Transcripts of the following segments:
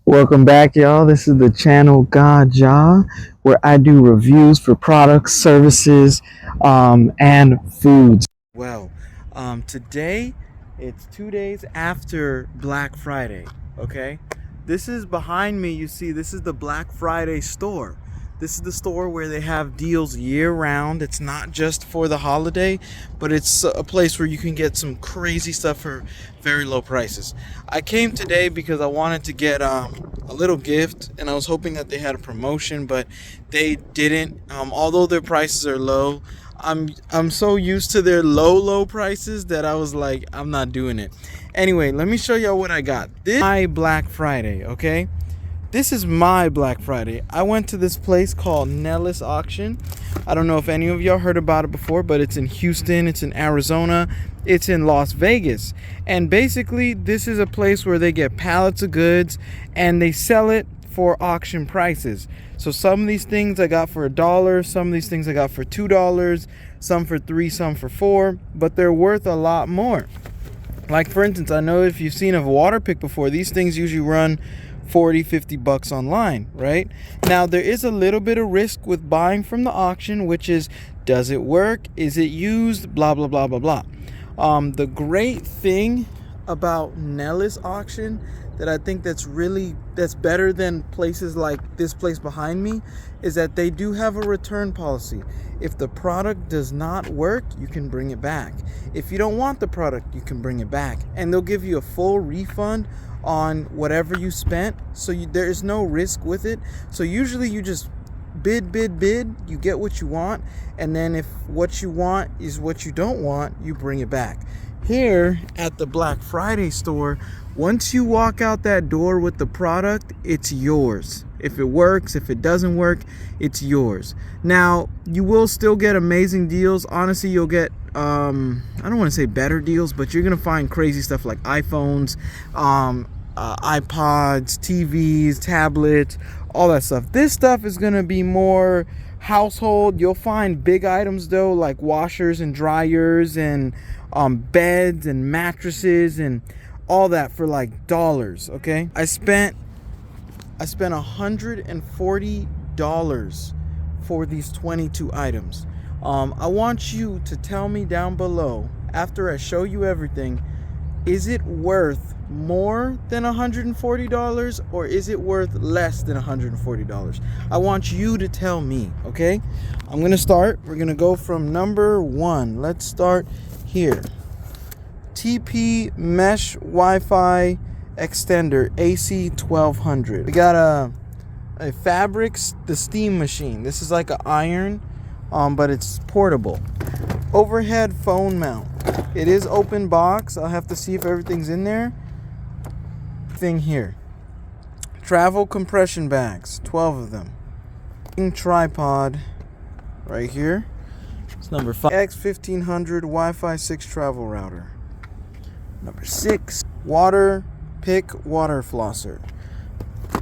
Welcome back, y'all. This is the channel GahJah, where I do reviews for products, services, and foods. Well, today it's 2 days after Black Friday. Okay, this is behind me. You see, this is the Black Friday store. This is the store where they have deals year round. It's not just for the holiday, but it's a place where you can get some crazy stuff for very low prices. I came today because I wanted to get a little gift, and I was hoping that they had a promotion, but they didn't. Although their prices are low, I'm so used to their low prices that I was like, I'm not doing it. Anyway, let me show y'all what I got. This is my Black Friday, okay? This is my Black Friday. I went to this place called Nellis Auction. I don't know if any of y'all heard about it before, but it's in Houston, it's in Arizona, it's in Las Vegas. And basically, this is a place where they get pallets of goods and they sell it for auction prices. So some of these things I got for $1, some of these things I got for $2, some for $3, some for $4, but they're worth a lot more. Like for instance, I know if you've seen a water pick before, these things usually run 40-50 bucks online, right? Now there is a little bit of risk with buying from the auction, which is, does it work, is it used, blah blah blah blah blah. The great thing about Nellis Auction that I think that's better than places like this place behind me is that they do have a return policy. If the product does not work, you can bring it back. If you don't want the product, you can bring it back, and they'll give you a full refund on whatever you spent. So there is no risk with it. So usually you just bid, you get what you want, and then if what you want is what you don't want, you bring it back. Here at the Black Friday store, once you walk out that door with the product, it's yours. If it works, if it doesn't work, it's yours. Now, you will still get amazing deals. Honestly, you'll get I don't want to say better deals, but you're gonna find crazy stuff like iPhones, iPods, TVs, tablets, all that stuff. This stuff is gonna be more household. You'll find big items though, like washers and dryers and beds and mattresses and all that for like dollars. Okay, I spent $140 for these 22 items. I want you to tell me down below, after I show you everything, is it worth more than $140 or is it worth less than $140? I want you to tell me, okay? I'm gonna start. We're gonna go from number 1. Let's start here. TP Mesh Wi-Fi Extender AC 1200. We got a Fabrics, the steam machine. This is like an iron, but it's portable. Overhead phone mount. It is open box. I'll have to see if everything's in there. Thing here. Travel compression bags, 12 of them. Tripod right here. It's number 5. X1500 Wi-Fi 6 travel router. Number 6. Water pick water flosser.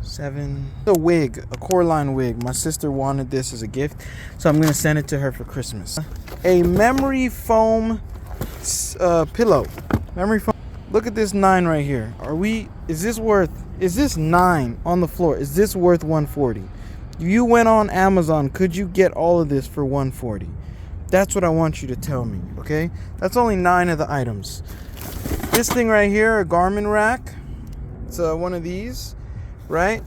7. A wig, a Coreline wig. My sister wanted this as a gift, so I'm gonna send it to her for Christmas. A memory foam pillow. Memory foam. Look at this 9 right here. Is this 9 on the floor? Is this worth $140? If you went on Amazon, could you get all of this for $140? That's what I want you to tell me, okay? That's only 9 of the items. This thing right here, a Garmin rack. It's one of these, right?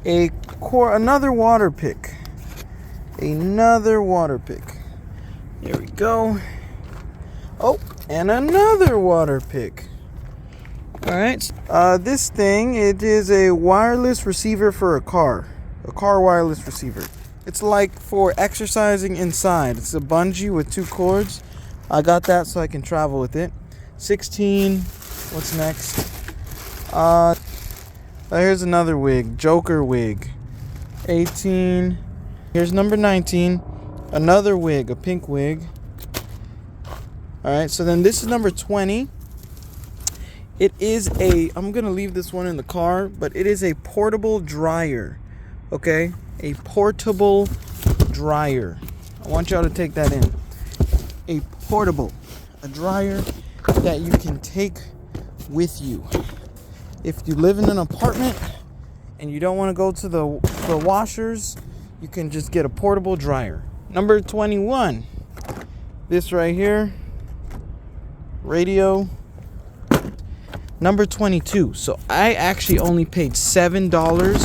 Another water pick. Another water pick. Here we go. Oh, and another water pick. All right. This thing, it is a wireless receiver for a car wireless receiver. It's like for exercising inside. It's a bungee with 2 cords. I got that so I can travel with it. 16. What's next? Here's another wig, Joker wig. 18. Here's number 19. Another wig, a pink wig. Alright, so then this is number 20. It is I'm going to leave this one in the car, but it is a portable dryer. Okay? A portable dryer. I want y'all to take that in. A dryer that you can take with you. if you live in an apartment and you don't want to go to the washers, you can just get a portable dryer. Number 21, this right here, radio. Number 22, so I actually only paid $7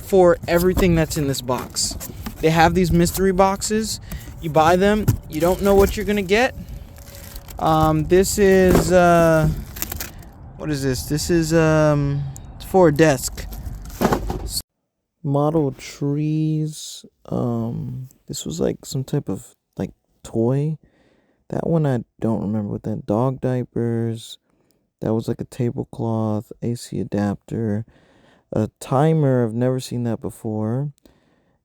for everything that's in this box. They have these mystery boxes. You buy them, you don't know what you're gonna get. This is what is this? This is for a desk. Model trees. This was like some type of like toy. That one I don't remember what that. Dog diapers. That was like a tablecloth, AC adapter, a timer. I've never seen that before.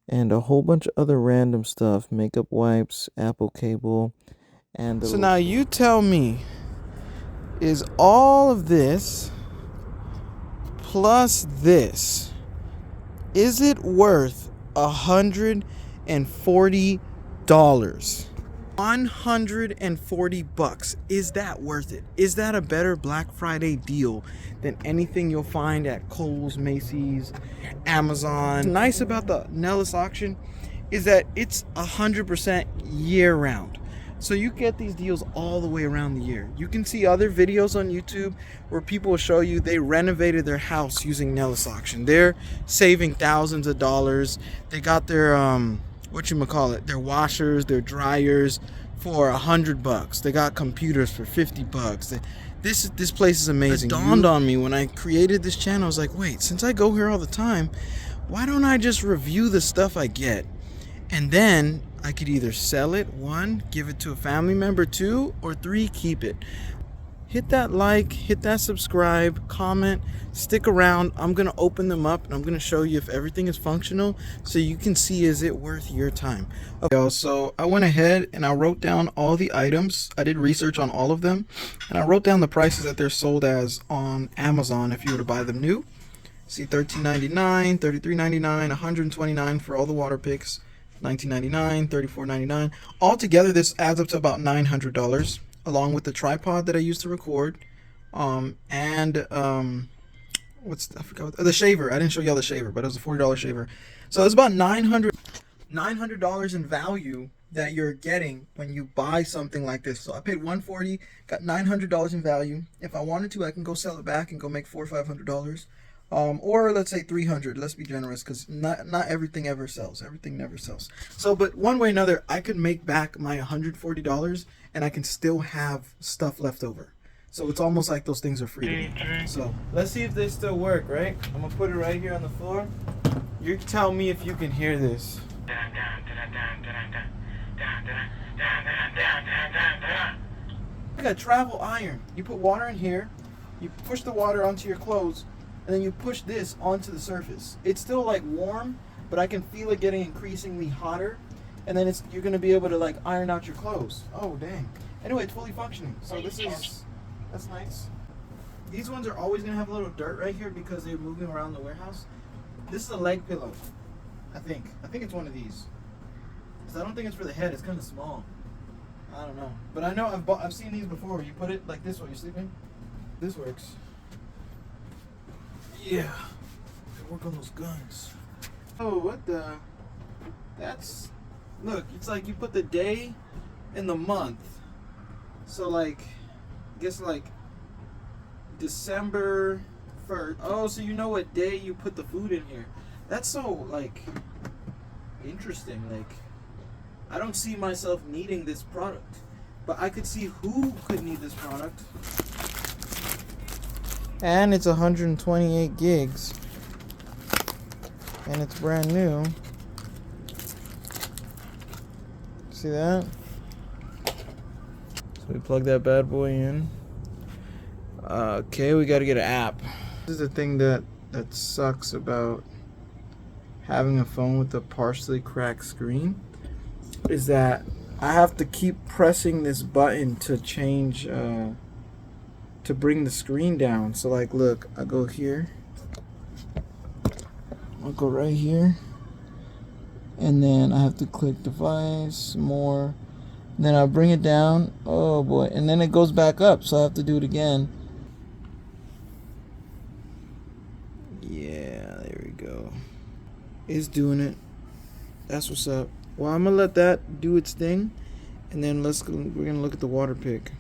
And a whole bunch of other random stuff. Makeup wipes, Apple cable, and so now you tell me, is all of this plus this, is it worth $140? $140. Is that worth it? Is that a better Black Friday deal than anything you'll find at Kohl's, Macy's, Amazon? What's nice about the Nellis auction is that it's 100% year round. So you get these deals all the way around the year. You can see other videos on YouTube where people will show you they renovated their house using Nellis auction. They're saving thousands of dollars. They got their their washers, their dryers for $100. They got computers for $50. This place is amazing. It dawned on me when I created this channel. I was like, wait, since I go here all the time, why don't I just review the stuff I get? And then I could either sell it, 1, give it to a family member, 2, or 3, keep it. Hit that like, hit that subscribe, comment, stick around. I'm going to open them up and I'm going to show you if everything is functional so you can see, is it worth your time? Okay, so I went ahead and I wrote down all the items. I did research on all of them and I wrote down the prices that they're sold as on Amazon if you were to buy them new. See, $13.99, $33.99, $129 for all the water picks, $19.99, $34.99. Altogether, this adds up to about $900. Along with the tripod that I used to record, I forgot the shaver. I didn't show y'all the shaver, but it was a $40 shaver. So it's about $900 in value that you're getting when you buy something like this. So I paid $140, got $900 in value. If I wanted to, I can go sell it back and go make $400 or $500. Or let's say $300. Let's be generous, because not everything ever sells. Everything never sells. So, but one way or another, I could make back my $140, and I can still have stuff left over. So it's almost like those things are free to me. So let's see if they still work, right? I'm gonna put it right here on the floor. You tell me if you can hear this. Like a travel iron. You put water in here, you push the water onto your clothes, and then you push this onto the surface. It's still like warm, but I can feel it getting increasingly hotter. And then you're gonna be able to like iron out your clothes. Oh dang. Anyway, it's fully functioning. So that's nice. These ones are always gonna have a little dirt right here because they're moving around the warehouse. This is a leg pillow, I think. I think it's one of these. Because I don't think it's for the head. It's kind of small. I don't know. But I know I've seen these before. Where you put it like this while you're sleeping. This works. Yeah. Work on those guns. Oh, what the? That's. Look, it's like you put the day and the month. So like, I guess like December 1st. Oh, so you know what day you put the food in here. That's so like interesting. Like, I don't see myself needing this product, but I could see who could need this product. And it's 128 gigs. And it's brand new. See that? So we plug that bad boy in. Okay, we gotta get an app. This is the thing that sucks about having a phone with a partially cracked screen, is that I have to keep pressing this button to change, to bring the screen down. So like, look, I go here. I'll go right here. And then I have to click device, more. And then I'll bring it down. Oh boy. And then it goes back up. So I have to do it again. is doing it. That's what's up. Well, I'm gonna let that do its thing, and then we're gonna look at the water pick.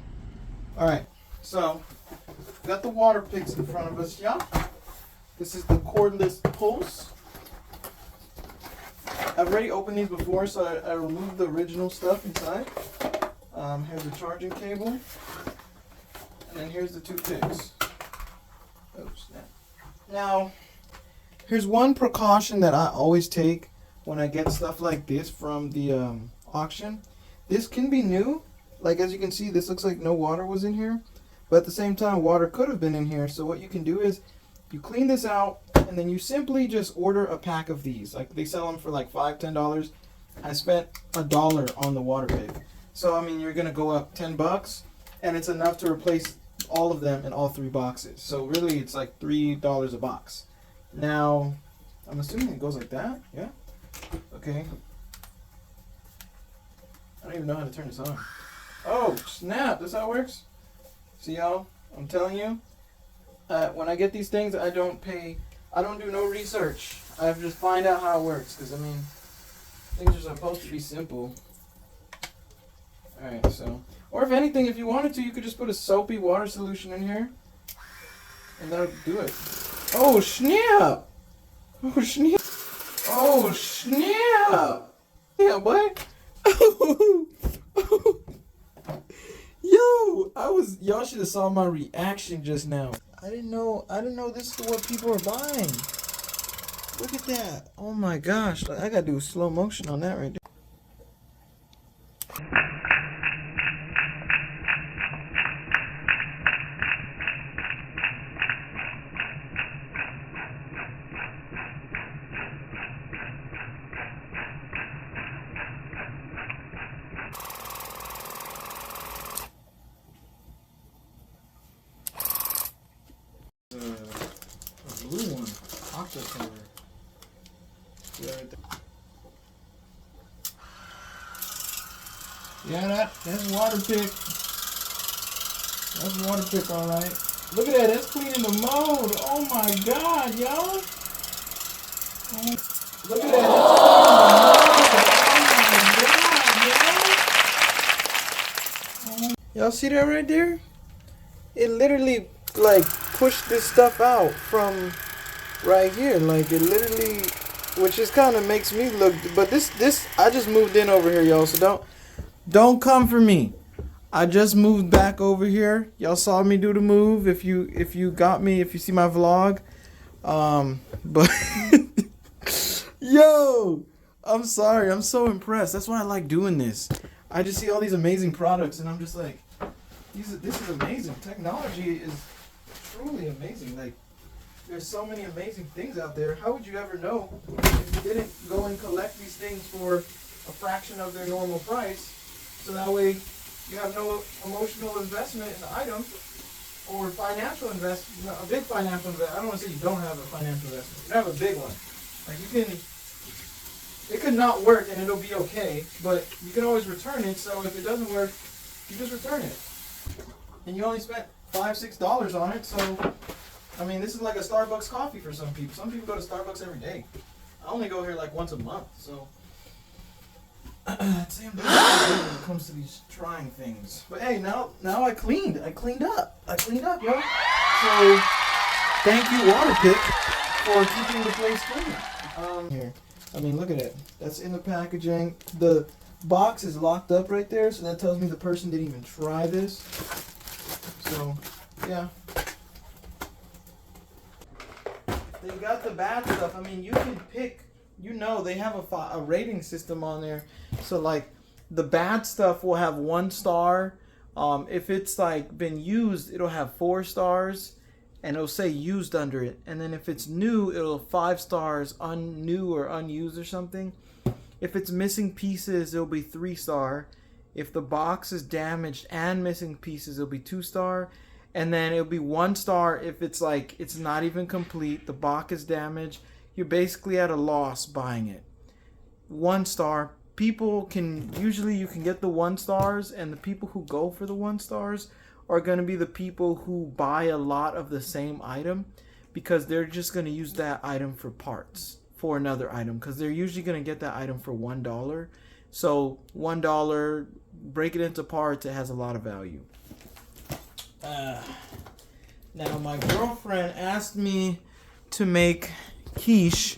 All right, so got the water picks in front of us, yeah. This is the cordless pulse. I've already opened these before, so I removed the original stuff inside. Here's the charging cable, and then here's the two picks. Oh snap! Now, here's one precaution that I always take when I get stuff like this from the auction. This can be new. Like, as you can see, this looks like no water was in here, but at the same time, water could have been in here. So what you can do is you clean this out, and then you simply just order a pack of these. Like, they sell them for like $5-10. I spent $1 on the water pick. So I mean, you're gonna go up $10, and it's enough to replace all of them in all 3 boxes. So really, it's like $3 a box. Now, I'm assuming it goes like that. Yeah. Okay. I don't even know how to turn this on. Oh snap! That's how it works. See, y'all? I'm telling you. When I get these things, I don't do no research. I have to just find out how it works. Because, I mean, things are supposed to be simple. Alright, so. Or if anything, if you wanted to, you could just put a soapy water solution in here. And that'll do it. Oh, snap! Oh, snap! Oh, snap! Yeah, boy. Yo, y'all should have saw my reaction just now. I didn't know this is what people are buying. Look at that. Oh my gosh. I gotta do slow motion on that right there. A blue one. Octa color. Yeah, right there. Yeah, that's water pick. That's water pick, alright. Look at that, that's cleaning the mold. Oh my god, y'all. Look at that, that's cleaning the mold. Oh my god, y'all. Y'all see that right there? It literally, like, pushed this stuff out from right here. Like, it literally, which just kind of makes me look, but this, I just moved in over here, y'all, so don't come for me. I just moved back over here. Y'all saw me do the move. If you see my vlog. But yo, I'm sorry. I'm so impressed. That's why I like doing this. I just see all these amazing products, and I'm just like, this is amazing. Technology is truly amazing. Like, there's so many amazing things out there. How would you ever know if you didn't go and collect these things for a fraction of their normal price? So that way you have no emotional investment in the item or financial investment, a big financial investment. I don't want to say you don't have a financial investment. You have a big one. Like, it could not work and it'll be okay, but you can always return it. So if it doesn't work, you just return it. And you only spent $5-6 on it. So, I mean, this is like a Starbucks coffee for some people. Some people go to Starbucks every day. I only go here like once a month, so I'd say I'm doing pretty good when it comes to these trying things. But hey, now I cleaned up, yo. So thank you, Water Pick, for keeping the place clean. Here, I mean, look at it. That's in the packaging. The box is locked up right there, so that tells me the person didn't even try this. So yeah. They got the bad stuff. I mean, you can pick, they have a rating system on there. So, like, the bad stuff will have 1 star. If it's, like, been used, it'll have 4 stars. And it'll say used under it. And then if it's new, it'll 5 stars, new or unused or something. If it's missing pieces, it'll be 3 star. If the box is damaged and missing pieces, it'll be 2 star. And then it'll be 1 star if it's like it's not even complete, the box is damaged, you're basically at a loss buying it. 1 star. People you can get the 1 stars, and the people who go for the 1 stars are going to be the people who buy a lot of the same item, because they're just going to use that item for parts, for another item, because they're usually going to get that item for $1. So $1, break it into parts, it has a lot of value. Now my girlfriend asked me to make quiche.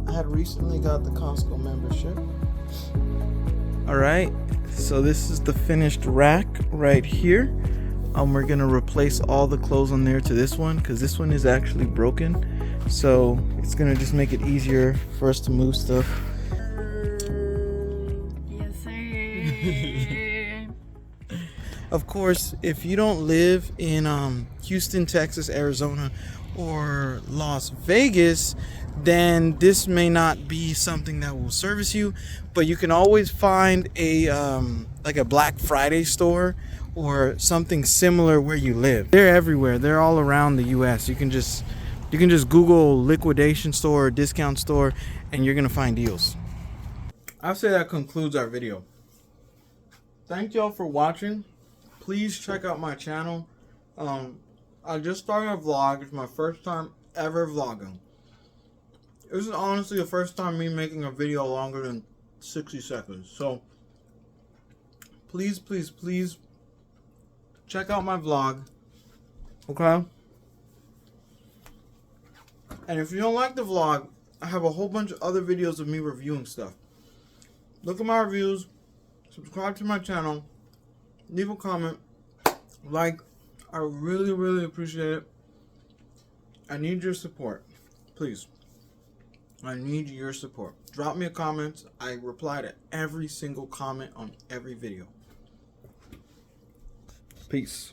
I had recently got the Costco membership. Alright, so this is the finished rack right here. We're gonna replace all the clothes on there to this one, because this one is actually broken. So it's gonna just make it easier for us to move stuff. Yes, sir. Of course, if you don't live in Houston, Texas, Arizona, or Las Vegas, then this may not be something that will service you, but you can always find a like a Black Friday store or something similar where you live. They're everywhere. They're all around the US. You can just Google liquidation store or discount store and you're gonna find deals. I'll say that concludes our video. Thank y'all for watching. Please check out my channel. I just started a vlog. It's my first time ever vlogging. This is honestly the first time me making a video longer than 60 seconds. So please, please, please check out my vlog. Okay? And if you don't like the vlog, I have a whole bunch of other videos of me reviewing stuff. Look at my reviews. Subscribe to my channel. Leave a comment. Like. I really, really appreciate it. I need your support. Please. I need your support. Drop me a comment. I reply to every single comment on every video. Peace.